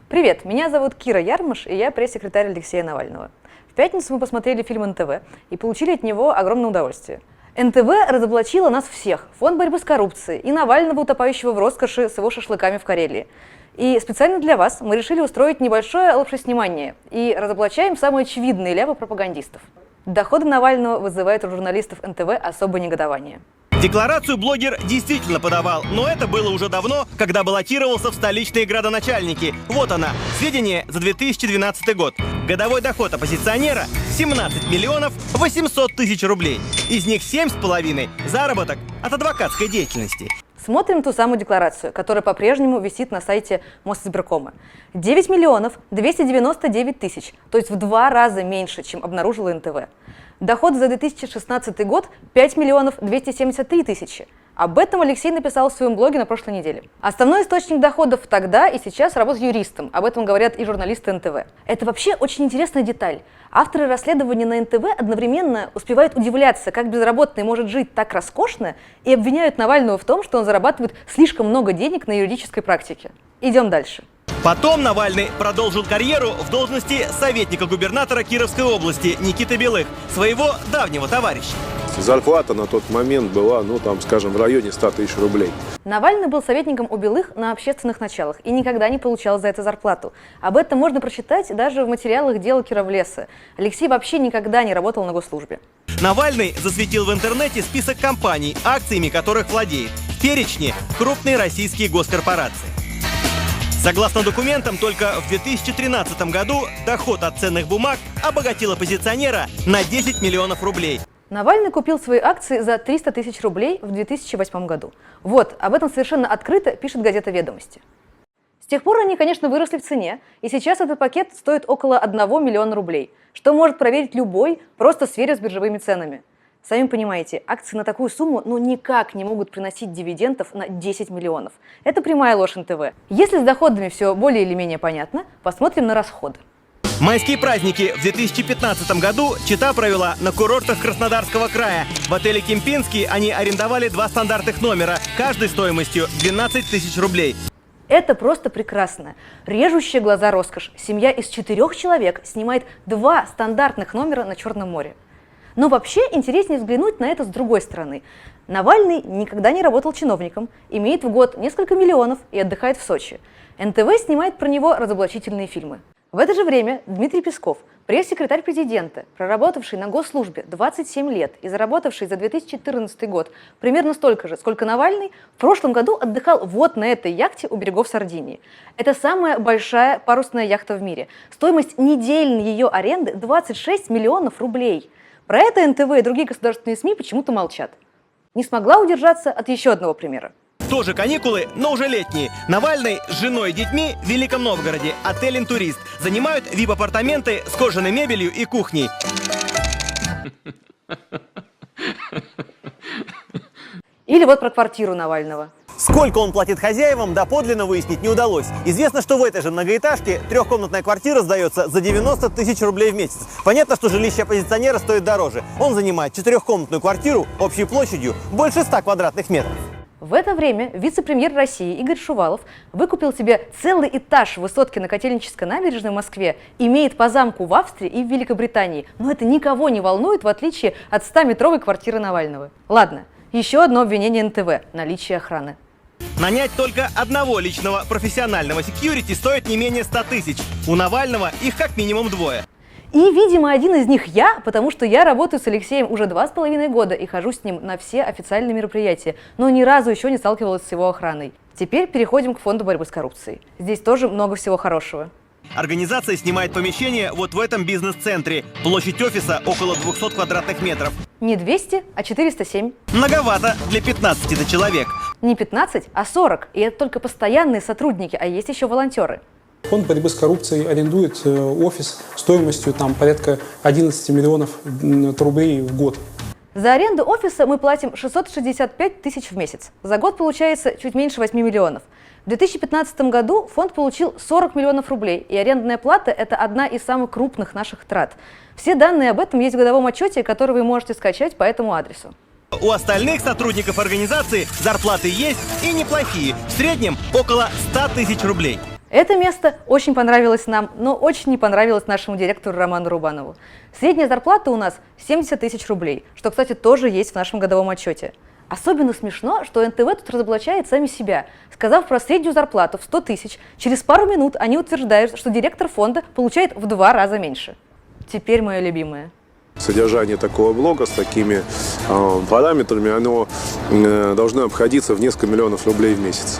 Привет, меня зовут Кира Ярмаш, и я пресс-секретарь Алексея Навального. В пятницу мы посмотрели фильм НТВ и получили от него огромное удовольствие. НТВ разоблачило нас всех, фонд борьбы с коррупцией и Навального, утопающего в роскоши с его шашлыками в Карелии. И специально для вас мы решили устроить небольшое лапшеснимание и разоблачаем самые очевидные ляпы пропагандистов. Доходы Навального вызывают у журналистов НТВ особое негодование. Декларацию блогер действительно подавал, но это было уже давно, когда баллотировался в столичные градоначальники. Вот она, сведения за 2012 год. Годовой доход оппозиционера – 17 миллионов 800 тысяч рублей. Из них 7,5 – заработок от адвокатской деятельности. Смотрим ту самую декларацию, которая по-прежнему висит на сайте Мосизбиркома. 9 миллионов 299 тысяч, то есть в 2 раза меньше, чем обнаружило НТВ. Доход за 2016 год 5 миллионов 273 тысячи. Об этом Алексей написал в своем блоге на прошлой неделе. Основной источник доходов тогда и сейчас работает юристом. Об этом говорят и журналисты НТВ. Это вообще очень интересная деталь. Авторы расследования на НТВ одновременно успевают удивляться, как безработный может жить так роскошно, и обвиняют Навального в том, что он зарабатывает слишком много денег на юридической практике. Идем дальше. Потом Навальный продолжил карьеру в должности советника губернатора Кировской области Никиты Белых, своего давнего товарища. Зарплата на тот момент была, скажем, в районе 100 тысяч рублей. Навальный был советником у Белых на общественных началах и никогда не получал за это зарплату. Об этом можно прочитать даже в материалах дела Кировлеса. Алексей вообще никогда не работал на госслужбе. Навальный засветил в интернете список компаний, акциями которых владеет. В перечне крупные российские госкорпорации. Согласно документам, только в 2013 году доход от ценных бумаг обогатил оппозиционера на 10 миллионов рублей. Навальный купил свои акции за 300 тысяч рублей в 2008 году. Вот, об этом совершенно открыто пишет газета «Ведомости». С тех пор они, конечно, выросли в цене, и сейчас этот пакет стоит около 1 миллиона рублей, что может проверить любой, просто сверив с биржевыми ценами. Сами понимаете, акции на такую сумму никак не могут приносить дивидендов на 10 миллионов. Это прямая ложь НТВ. Если с доходами все более или менее понятно, посмотрим на расходы. Майские праздники в 2015 году Чита провела на курортах Краснодарского края. В отеле «Кемпинский» они арендовали 2 стандартных номера, каждый стоимостью 12 тысяч рублей. Это просто прекрасно. Режущая глаза роскошь. Семья из 4 человек снимает 2 стандартных номера на Черном море. Но вообще интереснее взглянуть на это с другой стороны. Навальный никогда не работал чиновником, имеет в год несколько миллионов и отдыхает в Сочи. НТВ снимает про него разоблачительные фильмы. В это же время Дмитрий Песков, пресс-секретарь президента, проработавший на госслужбе 27 лет и заработавший за 2014 год примерно столько же, сколько Навальный, в прошлом году отдыхал вот на этой яхте у берегов Сардинии. Это самая большая парусная яхта в мире. Стоимость недельной ее аренды 26 миллионов рублей. Про это НТВ и другие государственные СМИ почему-то молчат. Не смогла удержаться от еще одного примера. Тоже каникулы, но уже летние. Навальный с женой и детьми в Великом Новгороде, отель «Интурист». Занимают вип-апартаменты с кожаной мебелью и кухней. Или вот про квартиру Навального. Сколько он платит хозяевам, доподлинно выяснить не удалось. Известно, что в этой же многоэтажке 3-комнатная квартира сдается за 90 тысяч рублей в месяц. Понятно, что жилище оппозиционера стоит дороже. Он занимает 4-комнатную квартиру общей площадью больше 100 квадратных метров. В это время вице-премьер России Игорь Шувалов выкупил себе целый этаж высотки на Котельнической набережной в Москве, имеет по замку в Австрии и в Великобритании. Но это никого не волнует, в отличие от 100-метровой квартиры Навального. Ладно, еще одно обвинение НТВ – наличие охраны. Нанять только одного личного профессионального секьюрити стоит не менее 100 тысяч. У Навального их как минимум 2. И, видимо, один из них я, потому что я работаю с Алексеем уже 2,5 года и хожу с ним на все официальные мероприятия, но ни разу еще не сталкивалась с его охраной. Теперь переходим к фонду борьбы с коррупцией. Здесь тоже много всего хорошего. Организация снимает помещение вот в этом бизнес-центре. Площадь офиса около 200 квадратных метров. Не 200, а 407. Многовато для 15 человек. Не 15, а 40. И это только постоянные сотрудники, а есть еще волонтеры. Фонд борьбы с коррупцией арендует офис стоимостью порядка 11 миллионов рублей в год. За аренду офиса мы платим 665 тысяч в месяц. За год получается чуть меньше 8 миллионов. В 2015 году фонд получил 40 миллионов рублей, и арендная плата – это одна из самых крупных наших трат. Все данные об этом есть в годовом отчете, который вы можете скачать по этому адресу. У остальных сотрудников организации зарплаты есть и неплохие, в среднем около 100 тысяч рублей. Это место очень понравилось нам, но очень не понравилось нашему директору Роману Рубанову. Средняя зарплата у нас 70 тысяч рублей, что, кстати, тоже есть в нашем годовом отчете. Особенно смешно, что НТВ тут разоблачает сами себя. Сказав про среднюю зарплату в 100 тысяч, через пару минут они утверждают, что директор фонда получает в 2 раза меньше. Теперь мое любимое. Содержание такого блога с такими параметрами, оно должно обходиться в несколько миллионов рублей в месяц.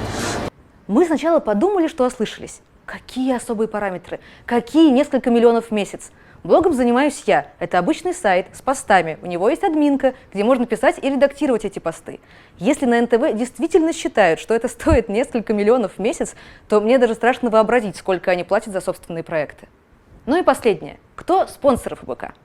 Мы сначала подумали, что ослышались. Какие особые параметры? Какие несколько миллионов в месяц? Блогом занимаюсь я. Это обычный сайт с постами. У него есть админка, где можно писать и редактировать эти посты. Если на НТВ действительно считают, что это стоит несколько миллионов в месяц, то мне даже страшно вообразить, сколько они платят за собственные проекты. Ну и последнее. Кто спонсор ФБК?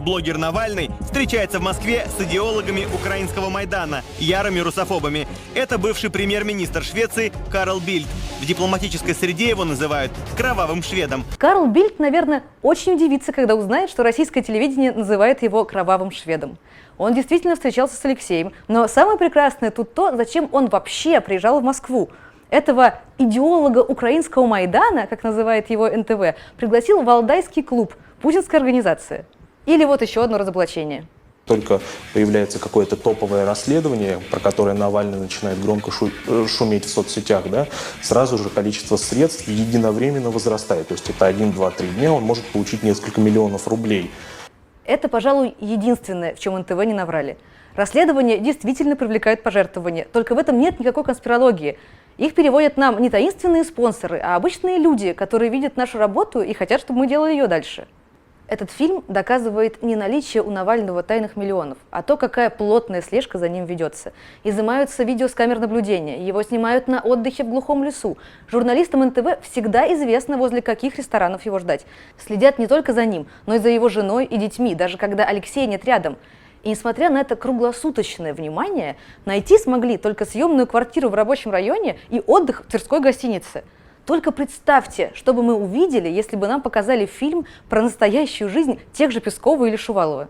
Блогер Навальный встречается в Москве с идеологами украинского Майдана, ярыми русофобами. Это бывший премьер-министр Швеции Карл Бильд. В дипломатической среде его называют «кровавым шведом». Карл Бильд, наверное, очень удивится, когда узнает, что российское телевидение называет его «кровавым шведом». Он действительно встречался с Алексеем, но самое прекрасное тут то, зачем он вообще приезжал в Москву. Этого идеолога украинского Майдана, как называет его НТВ, пригласил Валдайский клуб, путинская организация. Или вот еще одно разоблачение. Только появляется какое-то топовое расследование, про которое Навальный начинает громко шуметь в соцсетях, да, сразу же количество средств единовременно возрастает. То есть это 1, 2, 3 дня он может получить несколько миллионов рублей. Это, пожалуй, единственное, в чем НТВ не наврали. Расследования действительно привлекают пожертвования, только в этом нет никакой конспирологии. Их переводят нам не таинственные спонсоры, а обычные люди, которые видят нашу работу и хотят, чтобы мы делали ее дальше. Этот фильм доказывает не наличие у Навального тайных миллионов, а то, какая плотная слежка за ним ведется. Изымаются видео с камер наблюдения, его снимают на отдыхе в глухом лесу. Журналистам НТВ всегда известно, возле каких ресторанов его ждать. Следят не только за ним, но и за его женой и детьми, даже когда Алексея нет рядом. И несмотря на это круглосуточное внимание, найти смогли только съемную квартиру в рабочем районе и отдых в Тверской гостинице. Только представьте, что бы мы увидели, если бы нам показали фильм про настоящую жизнь тех же Пескова или Шувалова.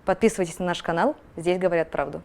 Подписывайтесь на наш канал, здесь говорят правду.